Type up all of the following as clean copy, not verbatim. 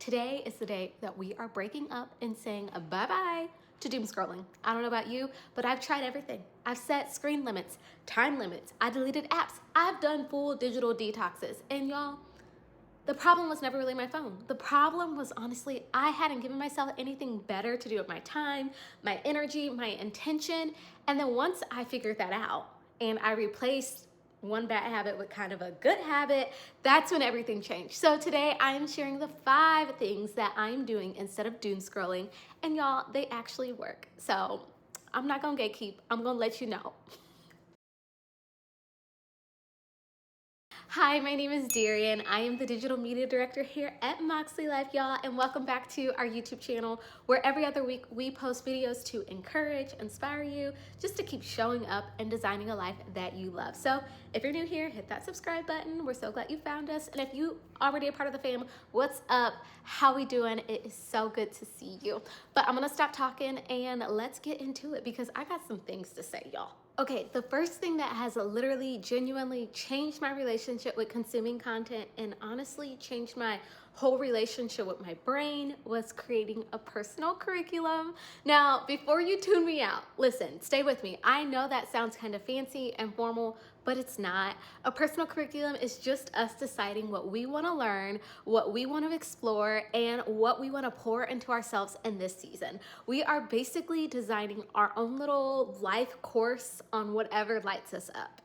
today is the day that we are breaking up and saying bye-bye to doom scrolling. I don't know about you, but I've tried everything. I've set screen limits, time limits, I deleted apps, I've done full digital detoxes, and y'all, the problem was never really my phone. The problem was honestly, I hadn't given myself anything better to do with my time, my energy, my intention. And then once I figured that out and I replaced one bad habit with kind of a good habit, that's when everything changed. So today I am sharing the 5 things that I'm doing instead of doom scrolling. And y'all, they actually work. So I'm not gonna gatekeep, I'm gonna let you know. Hi, my name is Darian. I am the digital media director here at MäksēLife, y'all, and welcome back to our YouTube channel, where every other week we post videos to encourage, inspire you, just to keep showing up and designing a life that you love. So if you're new here, hit that subscribe button. We're so glad you found us. And if you already a part of the fam, what's up? How we doing? It is so good to see you. But I'm gonna stop talking and let's get into it because I got some things to say, y'all. Okay, the first thing that has literally genuinely changed my relationship with consuming content and honestly changed my whole relationship with my brain was creating a personal curriculum. Now, before you tune me out, listen, stay with me. I know that sounds kind of fancy and formal, but it's not. A personal curriculum is just us deciding what we want to learn, what we want to explore, and what we want to pour into ourselves in this season. We are basically designing our own little life course on whatever lights us up.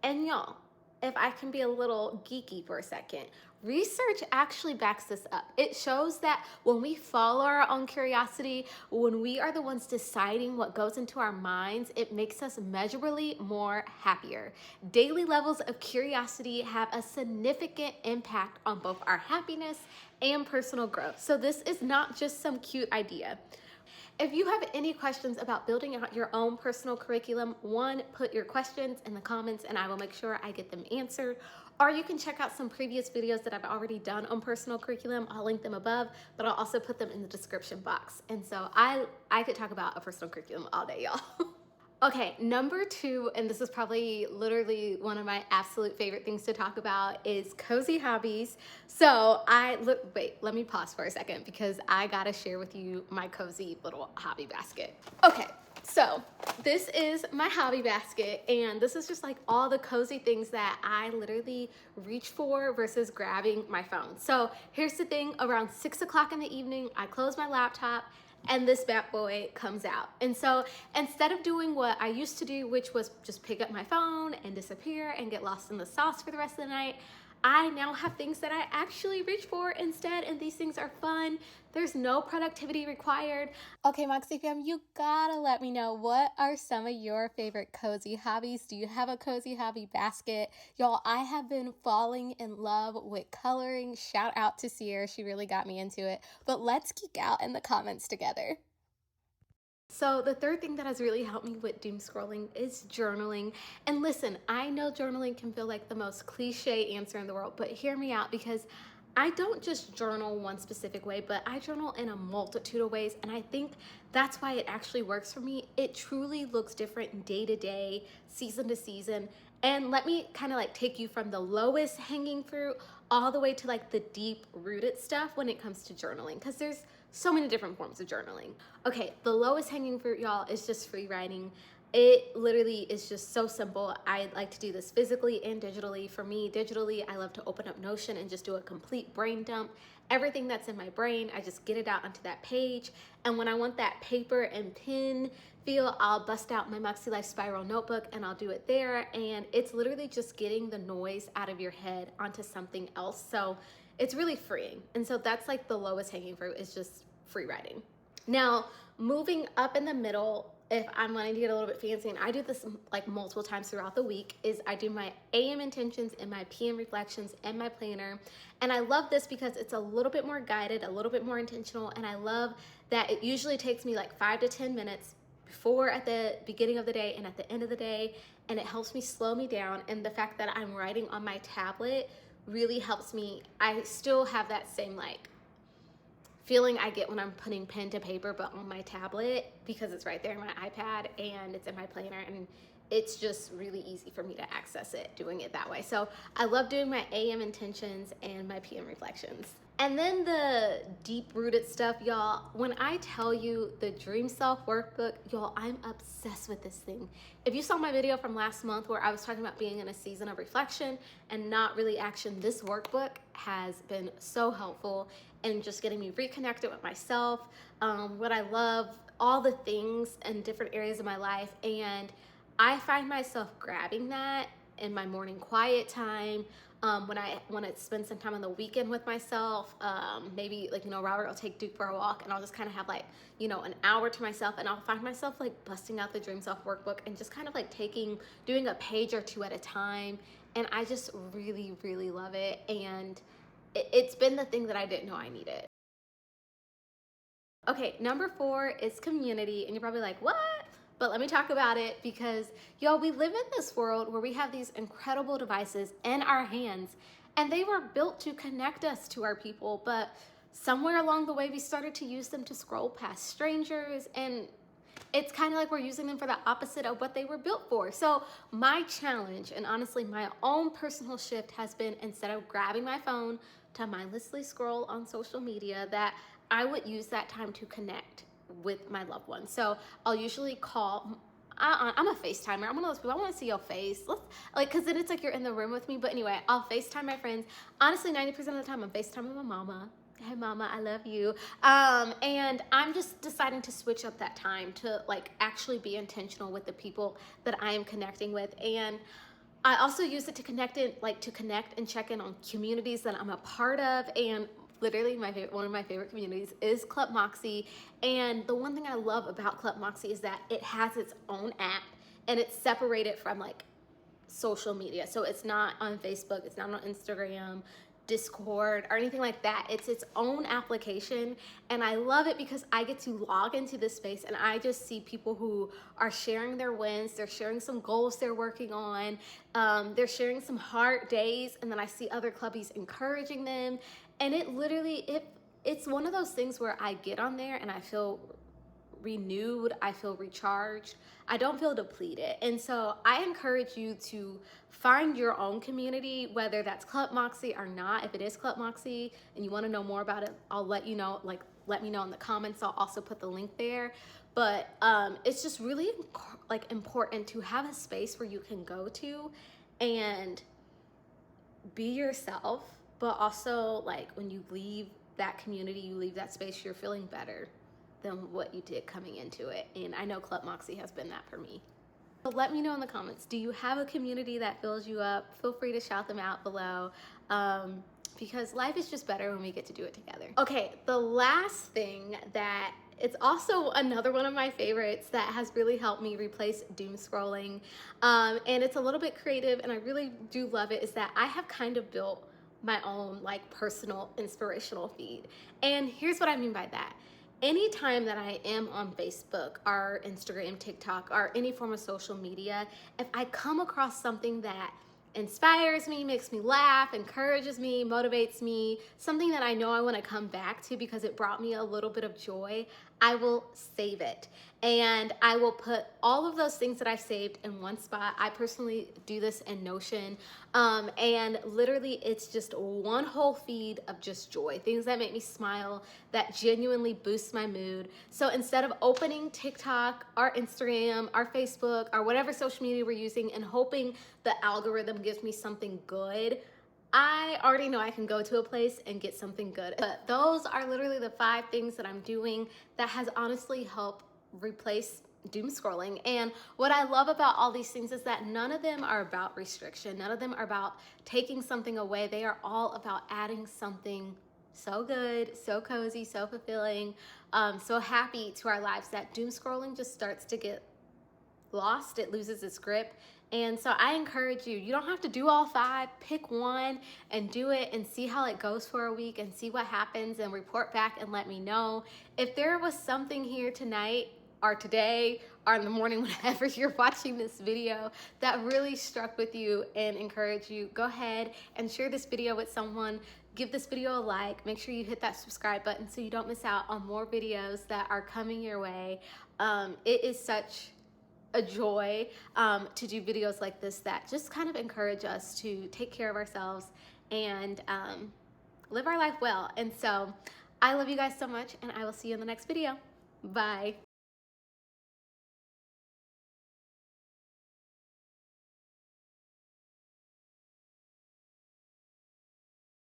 And y'all, if I can be a little geeky for a second, research actually backs this up. It shows that when we follow our own curiosity, when we are the ones deciding what goes into our minds, it makes us measurably more happier. Daily levels of curiosity have a significant impact on both our happiness and personal growth. So this is not just some cute idea. If you have any questions about building out your own personal curriculum, one, put your questions in the comments and I will make sure I get them answered. Or you can check out some previous videos that I've already done on personal curriculum. I'll link them above, but I'll also put them in the description box. And so I could talk about a personal curriculum all day, y'all. Okay, number 2, and this is probably literally one of my absolute favorite things to talk about, is cozy hobbies. So wait, let me pause for a second because I gotta share with you my cozy little hobby basket. Okay, so this is my hobby basket, and this is just like all the cozy things that I literally reach for versus grabbing my phone. So here's the thing, around 6 o'clock in the evening, I close my laptop, and this bad boy comes out. And so instead of doing what I used to do, which was just pick up my phone and disappear and get lost in the sauce for the rest of the night, I now have things that I actually reach for instead, and these things are fun. There's no productivity required. Okay, Mäksē fam, you gotta let me know, what are some of your favorite cozy hobbies? Do you have a cozy hobby basket? Y'all, I have been falling in love with coloring. Shout out to Sierra, she really got me into it. But let's geek out in the comments together. So the third thing that has really helped me with doom scrolling is journaling. And listen, I know journaling can feel like the most cliche answer in the world, but hear me out because I don't just journal one specific way, but I journal in a multitude of ways. And I think that's why it actually works for me. It truly looks different day to day, season to season. And let me kind of like take you from the lowest hanging fruit all the way to like the deep rooted stuff when it comes to journaling, because there's so many different forms of journaling. Okay, the lowest hanging fruit, y'all, is just free writing. It literally is just so simple. I like to do this physically and digitally. For me, digitally, I love to open up Notion and just do a complete brain dump. Everything that's in my brain, I just get it out onto that page. And when I want that paper and pen feel, I'll bust out my MäksēLife spiral notebook and I'll do it there. And it's literally just getting the noise out of your head onto something else. So it's really freeing. And so that's like the lowest hanging fruit, is just free writing. Now, moving up in the middle, if I'm wanting to get a little bit fancy, and I do this like multiple times throughout the week, is I do my AM intentions and my PM reflections and my planner. And I love this because it's a little bit more guided, a little bit more intentional. And I love that it usually takes me like 5 to 10 minutes before, at the beginning of the day, and at the end of the day. And it helps me slow me down. And the fact that I'm writing on my tablet really helps me. I still have that same like feeling I get when I'm putting pen to paper, but on my tablet, because it's right there in my iPad and it's in my planner, and it's just really easy for me to access it doing it that way. So I love doing my AM intentions and my PM reflections. And then the deep-rooted stuff, y'all. When I tell you the Dream Self Workbook, y'all, I'm obsessed with this thing. If you saw my video from last month where I was talking about being in a season of reflection and not really action, this workbook has been so helpful in just getting me reconnected with myself, what I love, all the things in different areas of my life. And I find myself grabbing that in my morning quiet time, when I want to spend some time on the weekend with myself. Maybe like, Robert will take Duke for a walk and I'll just kind of have like, an hour to myself, and I'll find myself like busting out the Dream Self Workbook and just kind of like doing a page or two at a time. And I just really, really love it. And it's been the thing that I didn't know I needed. Okay, number 4 is community. And you're probably like, what? But let me talk about it, because y'all, we live in this world where we have these incredible devices in our hands, and they were built to connect us to our people. But somewhere along the way, we started to use them to scroll past strangers, and it's kind of like we're using them for the opposite of what they were built for. So my challenge, and honestly my own personal shift, has been, instead of grabbing my phone to mindlessly scroll on social media, that I would use that time to connect with my loved ones. So I'll usually call. I'm a FaceTimer. I'm one of those people, I want to see your face. Because then it's like you're in the room with me. But anyway, I'll FaceTime my friends. Honestly, 90% of the time I'm FaceTiming my mama. Hey mama, I love you. And I'm just deciding to switch up that time to like actually be intentional with the people that I am connecting with. And I also use it to connect and check in on communities that I'm a part of. And literally one of my favorite communities is Club Moxie. And the one thing I love about Club Moxie is that it has its own app, and it's separated from like social media. So it's not on Facebook, it's not on Instagram, Discord, or anything like that. It's its own application, and I love it because I get to log into this space and I just see people who are sharing their wins. They're sharing some goals they're working on. They're sharing some hard days, and then I see other clubbies encouraging them. And it's one of those things where I get on there and I feel renewed, I feel recharged, I don't feel depleted. And so I encourage you to find your own community, whether that's Club Moxie or not. If it is Club Moxie and you want to know more about it, I'll let you know, let me know in the comments. I'll also put the link there. But it's just really important to have a space where you can go to and be yourself, but also like when you leave that community, you leave that space, you're feeling better than what you did coming into it. And I know Club Moxie has been that for me. So let me know in the comments, do you have a community that fills you up? Feel free to shout them out below, because life is just better when we get to do it together. Okay, the last thing that it's also another one of my favorites that has really helped me replace doom scrolling, and it's a little bit creative and I really do love it, is that I have kind of built my own like personal inspirational feed. And here's what I mean by that. Anytime that I am on Facebook or Instagram, TikTok, or any form of social media, if I come across something that inspires me, makes me laugh, encourages me, motivates me, something that I know I want to come back to because it brought me a little bit of joy, I will save it. And I will put all of those things that I've saved in one spot. I personally do this in Notion. And literally it's just one whole feed of just joy, things that make me smile, that genuinely boost my mood. So instead of opening TikTok or Instagram or Facebook or whatever social media we're using and hoping the algorithm gives me something good, I already know I can go to a place and get something good. But those are literally the 5 things that I'm doing that has honestly helped replace doom scrolling. And what I love about all these things is that none of them are about restriction. None of them are about taking something away. They are all about adding something so good, so cozy, so fulfilling, so happy to our lives, that doom scrolling just starts to get lost. It loses its grip. And so I encourage you, you don't have to do all 5, pick one and do it and see how it goes for a week and see what happens and report back and let me know. If there was something here tonight or today or in the morning, whenever you're watching this video, that really struck with you and encouraged you, go ahead and share this video with someone. Give this video a like. Make sure you hit that subscribe button so you don't miss out on more videos that are coming your way. It is such a joy to do videos like this that just kind of encourage us to take care of ourselves and live our life well. And so I love you guys so much, and I will see you in the next video. Bye.